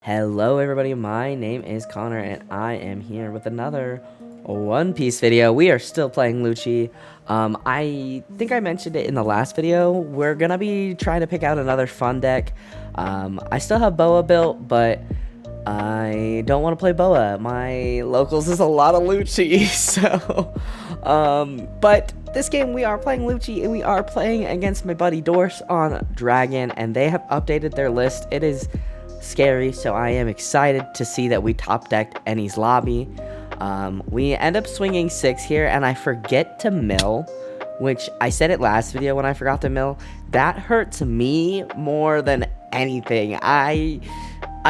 Hello everybody, my name is Connor and I am here with another One Piece video. We are still playing Lucci. I think I mentioned it in the last video. We're gonna be trying to pick out another fun deck. I still have Boa built, but I don't want to play Boa. My locals is a lot of Lucci, so but this game we are playing Lucci and we are playing against my buddy Dorse on Dragon, and they have updated their list. It is scary, so I am excited to see that we top decked Ennie's lobby. We end up swinging 6 here, and I forget to mill, which I said it last video when I forgot to mill. That hurts me more than anything. I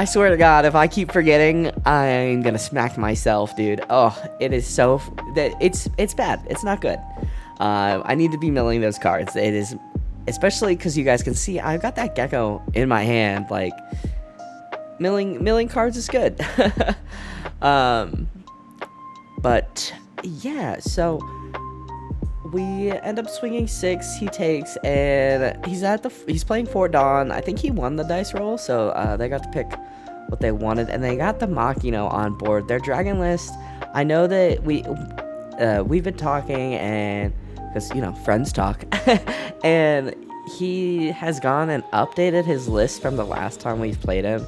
swear to God, if I keep forgetting, I'm gonna smack myself, dude. Oh, it is so it's bad. It's not good. I need to be milling those cards. It is, especially because you guys can see I've got that gecko in my hand. Like, milling cards is good. But yeah, so we end up swinging 6. He takes, and he's playing Fort Dawn. I think he won the dice roll, so they got to pick what they wanted, and they got the Makino on board. Their dragon list, I know that we've been talking, and because friends talk, and he has gone and updated his list from the last time we've played him.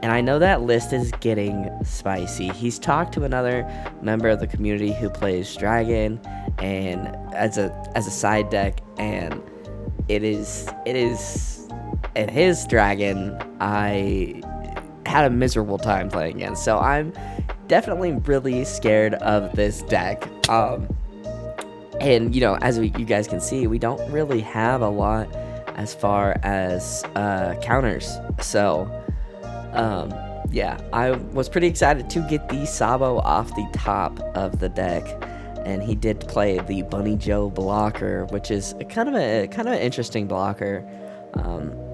And I know that list is getting spicy. He's talked to another member of the community who plays Dragon, and as a side deck, and it is and his Dragon I had a miserable time playing against. So I'm definitely really scared of this deck. And as you guys can see, we don't really have a lot as far as counters. So yeah, I was pretty excited to get the Sabo off the top of the deck, and he did play the Bunny Joe blocker, which is kind of an interesting blocker.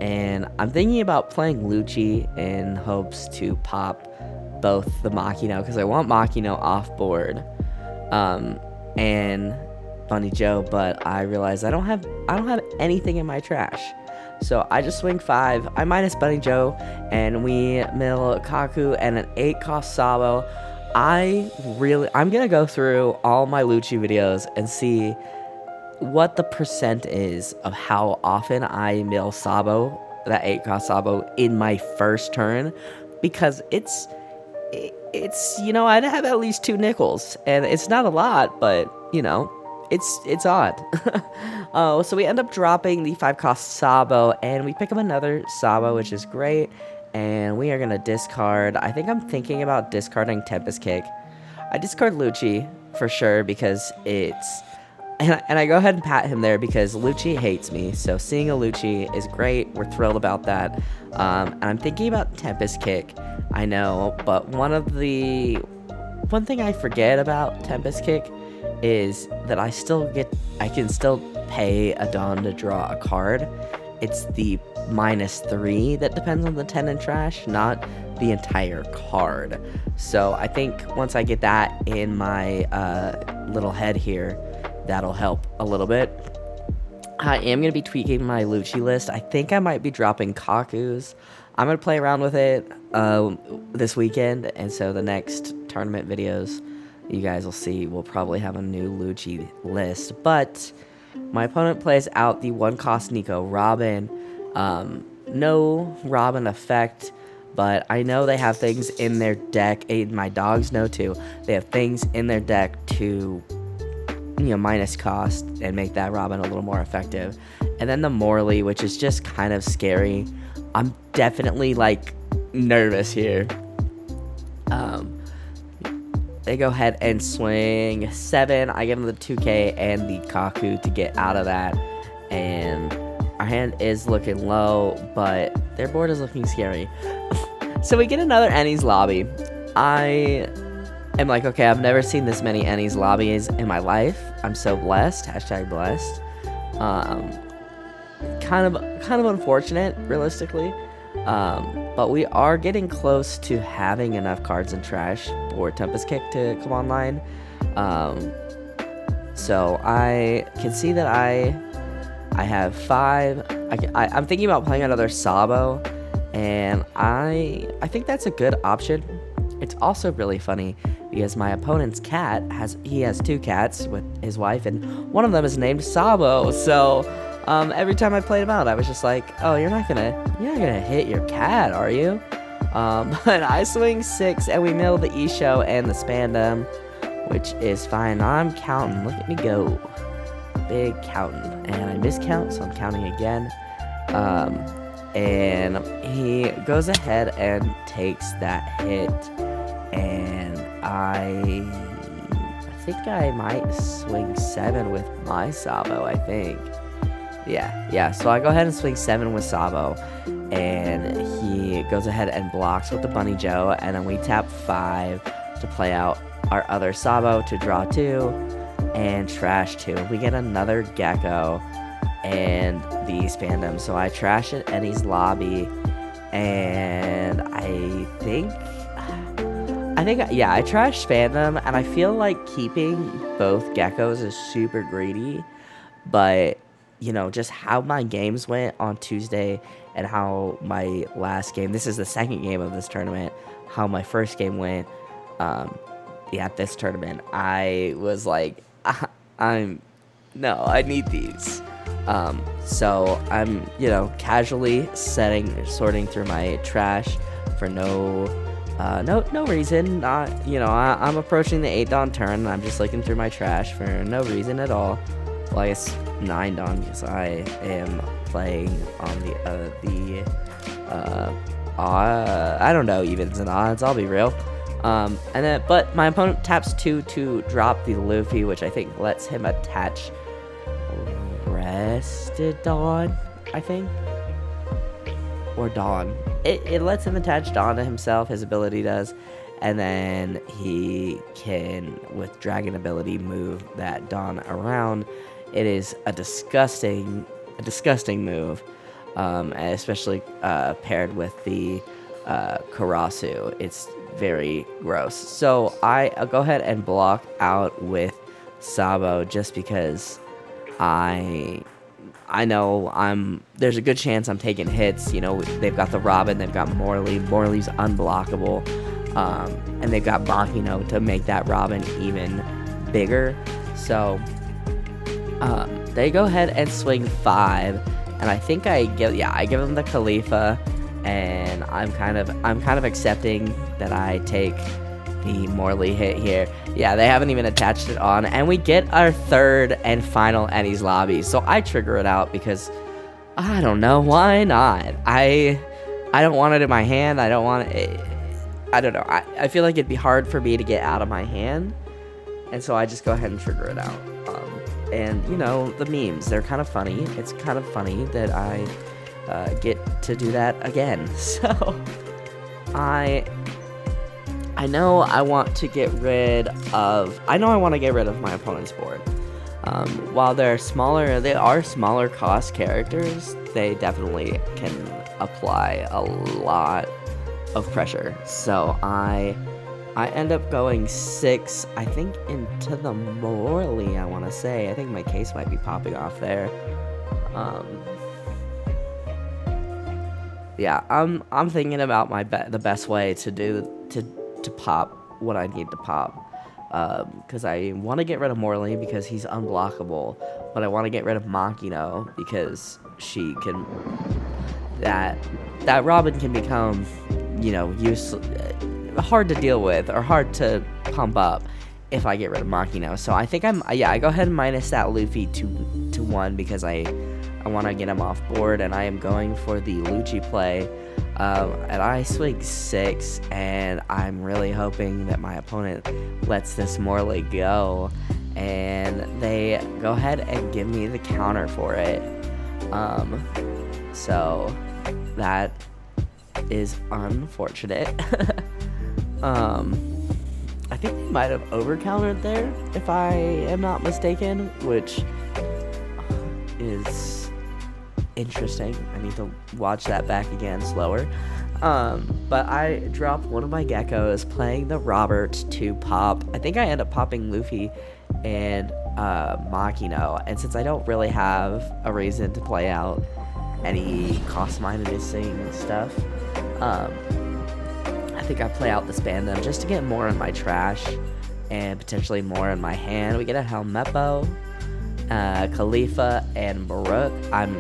And I'm thinking about playing Lucci in hopes to pop both the Makino, because I want Makino off board, and Bunny Joe, but I realize I don't have anything in my trash. So I just swing 5, I minus Bunny Joe, and we mill Kaku and an 8-cost Sabo. I'm gonna go through all my Lucci videos and see what the percent is of how often I mill Sabo, that 8-cost Sabo, in my first turn, because it's I'd have at least 2 nickels, and it's not a lot, but it's odd. So we end up dropping the 5-cost Sabo, and we pick up another Sabo, which is great, and we are going to discard. I think I'm thinking about discarding Tempest Kick. I discard Lucci for sure, because it's... And I go ahead and pat him there because Lucci hates me, so seeing a Lucci is great. We're thrilled about that. And I'm thinking about Tempest Kick, I know, but one thing I forget about Tempest Kick is that I can still pay a Dawn to draw a card. It's the -3 that depends on the 10 and trash, not the entire card. So I think once I get that in my little head here, that'll help a little bit. I am going to be tweaking my Lucci list. I think I might be dropping Kaku's. I'm going to play around with it this weekend, and so the next tournament videos you guys will see we'll probably have a new Lucci list. But my opponent plays out the 1-cost Nico Robin. No Robin effect, but I know they have things in their deck, and my dogs know too. They have things in their deck to minus cost and make that Robin a little more effective. And then the Morley, which is just kind of scary. I'm definitely nervous here. They go ahead and swing 7. I give them the 2K and the Kaku to get out of that. And our hand is looking low, but their board is looking scary. So we get another Ennie's lobby. I am like, okay, I've never seen this many Ennie's lobbies in my life. I'm so blessed. # blessed. Kind of unfortunate, realistically. But we are getting close to having enough cards in trash for Tempest Kick to come online. So I can see that I have 5. I'm thinking about playing another Sabo, and I think that's a good option. It's also really funny because my opponent's cat has 2 cats with his wife, and one of them is named Sabo. So every time I played him out, I was just like, oh, you're not gonna hit your cat, are you? But I swing 6 and we mill the Isho and the Spandam, which is fine. I'm counting. Look at me go. Big counting. And I miscount, so I'm counting again. And he goes ahead and takes that hit. And I think I might swing 7 with my Sabo, I think. Yeah, so I go ahead and swing 7 with Sabo, and he goes ahead and blocks with the Bunny Joe, and then we tap 5 to play out our other Sabo to draw 2, and trash 2. We get another Gecko, and the Spandam, so I trash it Eddie's lobby, and I trash Spandam, and I feel like keeping both Geckos is super greedy, but you know, just how my games went on Tuesday and how my last game, this is the second game of this tournament, how my first game went at this tournament, I was like, I need these. So I'm, casually sorting through my trash for no reason. I'm approaching the 8 dawn turn, and I'm just looking through my trash for no reason at all. Well, I guess 9 dawn, because I am playing on I don't know evens and odds, I'll be real. But my opponent taps 2 to drop the Luffy, which I think lets him attach Rested Dawn, I think? Or Dawn. It lets him attach Dawn to himself, his ability does, and then he can, with Dragon ability, move that Dawn around. It is a disgusting move, especially paired with the Karasu. It's very gross. So I'll go ahead and block out with Sabo just because I know there's a good chance I'm taking hits. They've got the Robin, they've got Morley. Morley's unblockable, and they've got Makino to make that Robin even bigger. So they go ahead and swing 5, and I think I give them the Khalifa, and I'm kind of accepting that I take the Morley hit here. Yeah, they haven't even attached it on, and we get our third and final Eddie's lobby. So I trigger it out because I don't know, why not? I don't want it in my hand. I don't want it. I don't know. I feel like it'd be hard for me to get out of my hand, and so I just go ahead and trigger it out. And the memes, they're kind of funny. It's kind of funny that I get to do that again. So I know I want to get rid of my opponent's board. While they are smaller cost characters, they definitely can apply a lot of pressure. So I end up going 6, I think, into the Morley, I want to say. I think my case might be popping off there. Yeah, I'm thinking about the best way to pop what I need to pop. Because I want to get rid of Morley because he's unblockable, but I want to get rid of Makino because she can... That Robin can become, hard to deal with or hard to pump up if I get rid of Makino. So I think I go ahead and minus that Luffy to 1 because I want to get him off board, and I am going for the Lucci play. And I swing 6, and I'm really hoping that my opponent lets this Morley go, and they go ahead and give me the counter for it. So that is unfortunate. I think they might have over-countered there, if I am not mistaken, which is interesting. I need to watch that back again slower. But I dropped one of my Geckos playing the Robert to pop. I think I end up popping Luffy and Makino, and since I don't really have a reason to play out any cost minusing stuff, I think I play out the Spandam just to get more in my trash and potentially more in my hand. We get a Helmeppo, Khalifa, and Baruch. I'm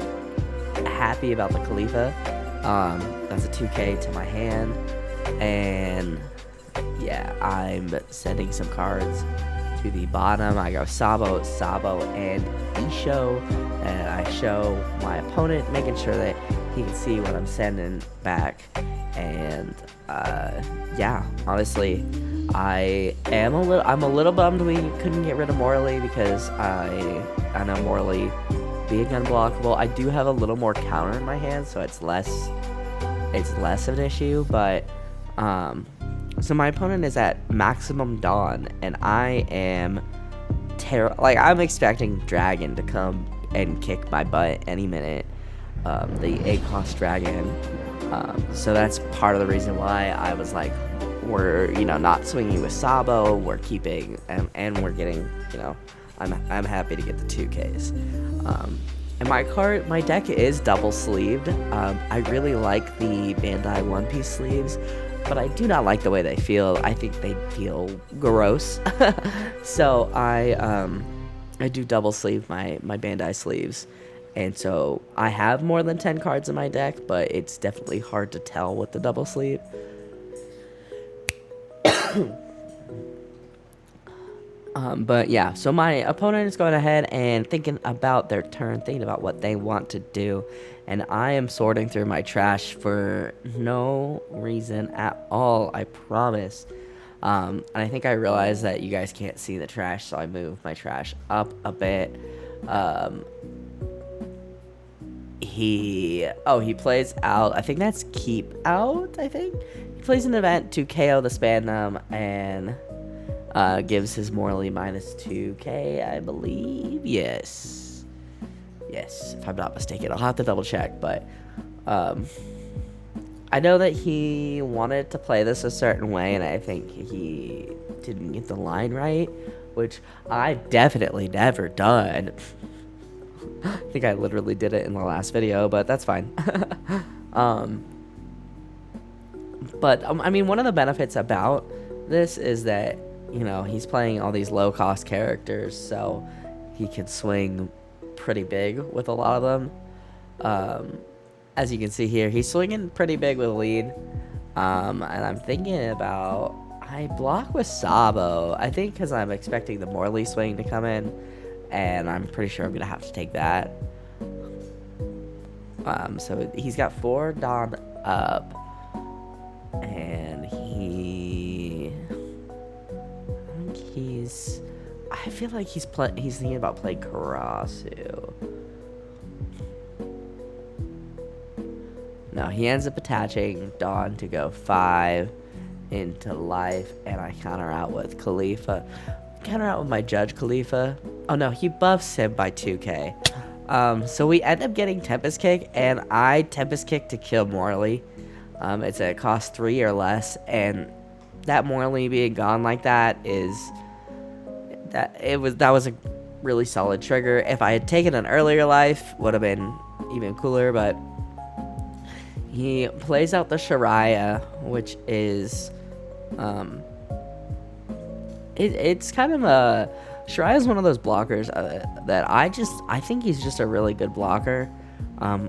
happy about the Khalifa. That's a 2k to my hand, and yeah, I'm sending some cards to the bottom. I go Sabo, and Isho, and I show my opponent, making sure that he can see what I'm sending back. And yeah, honestly, I'm a little bummed we couldn't get rid of Morley, because I know Morley being unblockable. I do have a little more counter in my hand, so it's less of an issue. But so my opponent is at maximum Dawn, and I am I'm expecting Dragon to come and kick my butt any minute. The 8-cost Dragon. So that's part of the reason why I was like, we're not swinging with Sabo. We're keeping and we're getting I'm happy to get the 2Ks. And my deck is double sleeved. I really like the Bandai One Piece sleeves, but I do not like the way they feel. I think they feel gross. So I do double sleeve my Bandai sleeves. And so I have more than 10 cards in my deck, but it's definitely hard to tell with the double sleeve. But yeah, so my opponent is going ahead and thinking about their turn, thinking about what they want to do. And I am sorting through my trash for no reason at all, I promise. And I think I realized that you guys can't see the trash, so I moved my trash up a bit. He plays out, I think that's keep out, I think. He plays an event to KO the Spandam and gives his Morley minus 2k, I believe. Yes, if I'm not mistaken. I'll have to double check, but I know that he wanted to play this a certain way, and I think he didn't get the line right, which I've definitely never done. I think I literally did it in the last video, but that's fine. But I mean, one of the benefits about this is that, he's playing all these low-cost characters, so he can swing pretty big with a lot of them. As you can see here, he's swinging pretty big with lead. And I'm thinking about, I block with Sabo, I think, because I'm expecting the Morley swing to come in, and I'm pretty sure I'm going to have to take that. So he's got 4 Dawn up, and I feel like he's thinking about playing Karasu. No, he ends up attaching Dawn to go 5 into life, and I counter out with Khalifa. Counter out with my Judge Khalifa. Oh no, he buffs him by 2k. So we end up getting Tempest Kick, and I Tempest Kick to kill Morley. It's a cost 3 or less, and that Morley being gone like that was a really solid trigger. If I had taken an earlier life, would have been even cooler, but he plays out the Shariah, which is it's kind of a Shariah is one of those blockers that I think he's just a really good blocker,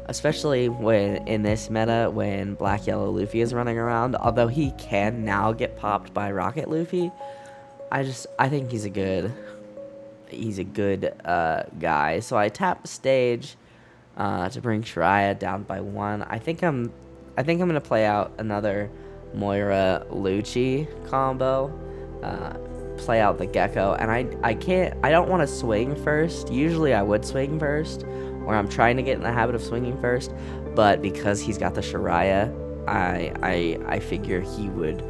especially when in this meta when Black Yellow Luffy is running around. Although he can now get popped by Rocket Luffy, I think he's a good guy. So I tap stage to bring Shariah down by 1. I think I'm gonna play out another Moira Lucci combo. Play out the Gecko, and I don't want to swing first. Usually I would swing first, or I'm trying to get in the habit of swinging first, but because he's got the Shariah, I figure he would.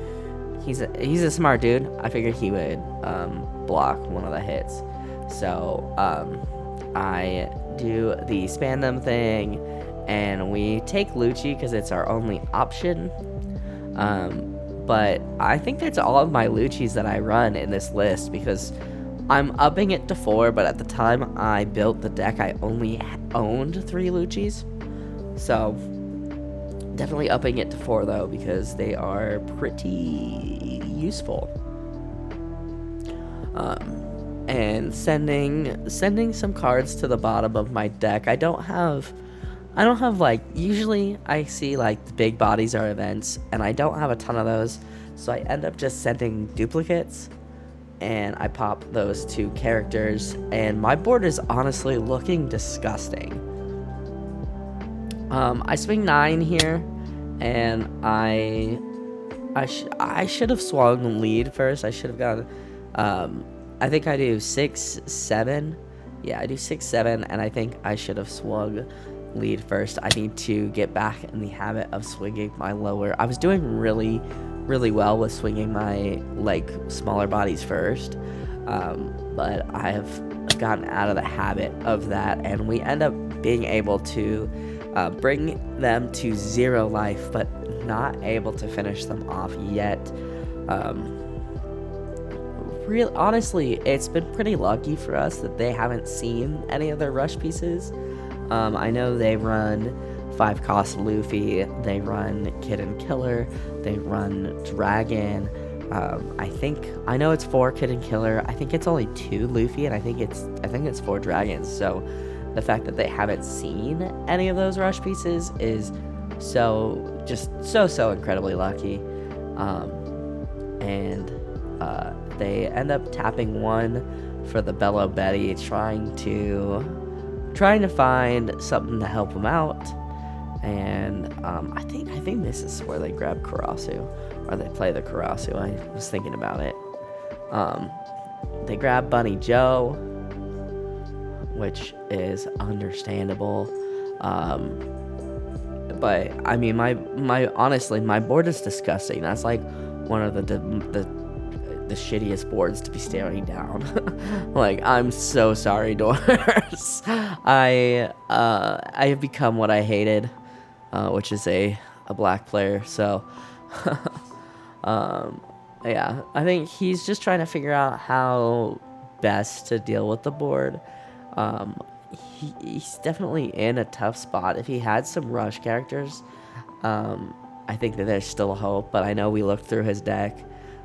He's a smart dude. I figured he would block one of the hits. So I do the Spandam thing, and we take Lucci because it's our only option. But I think that's all of my Luccis that I run in this list, because I'm upping it to 4, but at the time I built the deck, I only owned 3 Luccis. So Definitely upping it to 4 though, because they are pretty useful. And sending some cards to the bottom of my deck. I don't have like, usually I see like the big bodies are events, and I don't have a ton of those, so I end up just sending duplicates, and I pop those 2 characters, and my board is honestly looking disgusting. I swing 9 here, and I should have swung lead first. I should have gone, I think I do 6, 7. Yeah, I do 6, 7, and I think I should have swung lead first. I need to get back in the habit of swinging my lower. I was doing really well with swinging my like smaller bodies first, but I have gotten out of the habit of that, and we end up being able to bring them to 0 life, but not able to finish them off yet. Honestly, it's been pretty lucky for us that they haven't seen any of their rush pieces. I know they run 5 cost Luffy, they run Kid and Killer, they run Dragon. I know it's 4 Kid and Killer. I think it's only 2 Luffy, and I think it's 4 Dragons. So the fact that they haven't seen any of those rush pieces is so incredibly lucky. They end up tapping 1 for the Bello Betty, trying to find something to help them out. And I think this is where they grab Karasu, or they play the Karasu. I was thinking about it. They grab Bunny Joe, which is understandable. But I mean, honestly, my board is disgusting. That's like one of the shittiest boards to be staring down. Like, I'm so sorry, Doors. I have become what I hated, which is a black player. So yeah, I think he's just trying to figure out how best to deal with the board. He's definitely in a tough spot. If he had some rush characters, I think that there's still hope, but I know we looked through his deck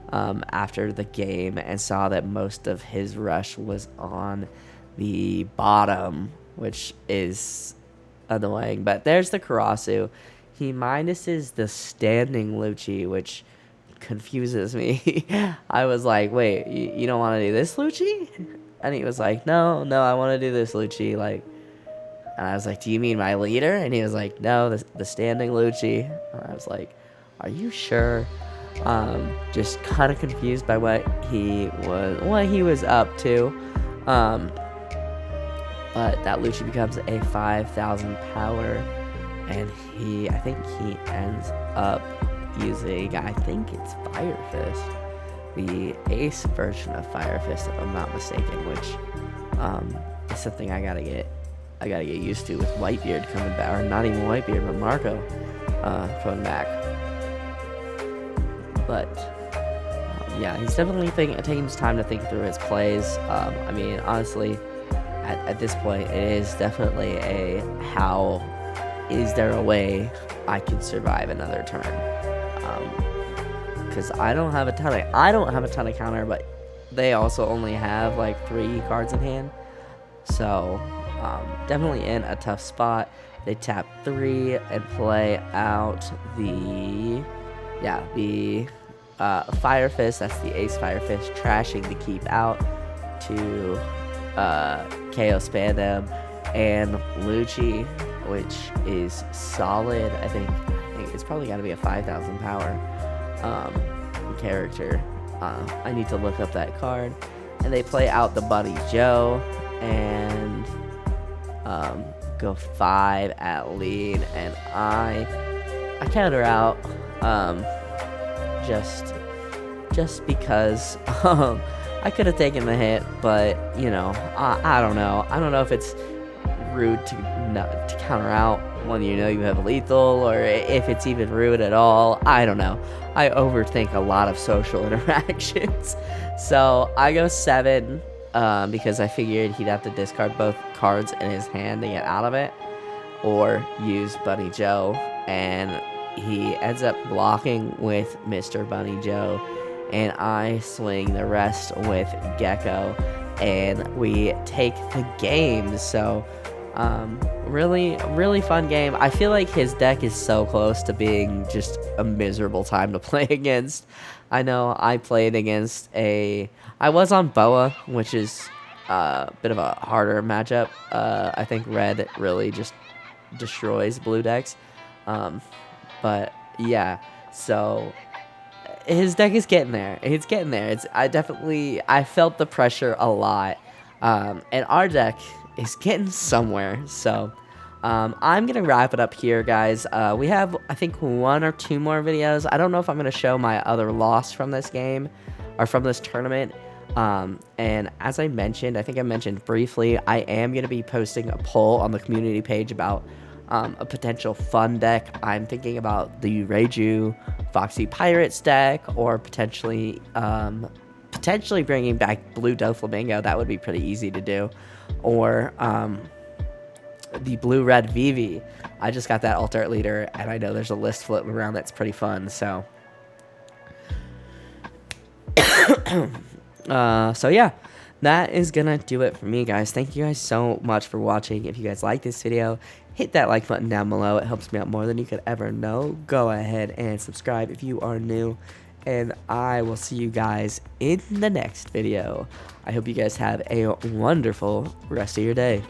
after the game and saw that most of his rush was on the bottom, which is annoying. But there's the Karasu. He minuses the standing Lucci, which confuses me. I was like, wait, you don't want to do this, Lucci? And he was like, no, I want to do this, Lucci. Like, and I was like, do you mean my leader? And he was like, no, the standing Lucci. And I was like, are you sure? Just kind of confused by what he was up to. But that Lucci becomes a 5,000 power, and I think he ends up using, I think it's Fire Fist, the ace version of Fire Fist, if I'm not mistaken, which is something I gotta get used to with Whitebeard coming back, or not even Whitebeard, but Marco coming back. But yeah, he's definitely taking his time to think through his plays. I mean, honestly, at this point, it is definitely how is there a way I can survive another turn? Because I don't have a ton of counter, but they also only have like 3 cards in hand. So definitely in a tough spot. They tap 3 and play out the Fire Fist. That's the ace Fire Fist, trashing the keep out to KO Spandam and Lucci, which is solid. I think it's probably got to be a 5,000 power character. I need to look up that card. And they play out the Buddy Joe and go 5 at lead, and I counter out just because I could have taken the hit, but you know, I don't know. I don't know if it's rude to counter out when you know you have lethal, or if it's even rude at all. I don't know. I overthink a lot of social interactions. So I go 7 because I figured he'd have to discard both cards in his hand to get out of it, or use Bunny Joe, and he ends up blocking with Mr. Bunny Joe, and I swing the rest with Gecko, and we take the game. So really fun game. I feel like his deck is so close to being just a miserable time to play against. I know I played against I was on Boa, which is a bit of a harder matchup. I think red really just destroys blue decks. But yeah, so his deck is getting there. It's getting there. I felt the pressure a lot. And our deck is getting somewhere. So I'm gonna wrap it up here, guys. We have, I think, 1 or 2 more videos. I don't know if I'm gonna show my other loss from this game or from this tournament. And as I mentioned, I think I mentioned briefly, I am gonna be posting a poll on the community page about a potential fun deck. I'm thinking about the Reiju Foxy Pirates deck, or potentially bringing back Blue Doflamingo. That would be pretty easy to do. Or the Blue Red Vivi. I just got that Alternate Leader, and I know there's a list floating around that's pretty fun. So so yeah, that is gonna do it for me, guys. Thank you guys so much for watching. If you guys like this video, hit that like button down below. It helps me out more than you could ever know. Go ahead and subscribe if you are new, and I will see you guys in the next video. I hope you guys have a wonderful rest of your day.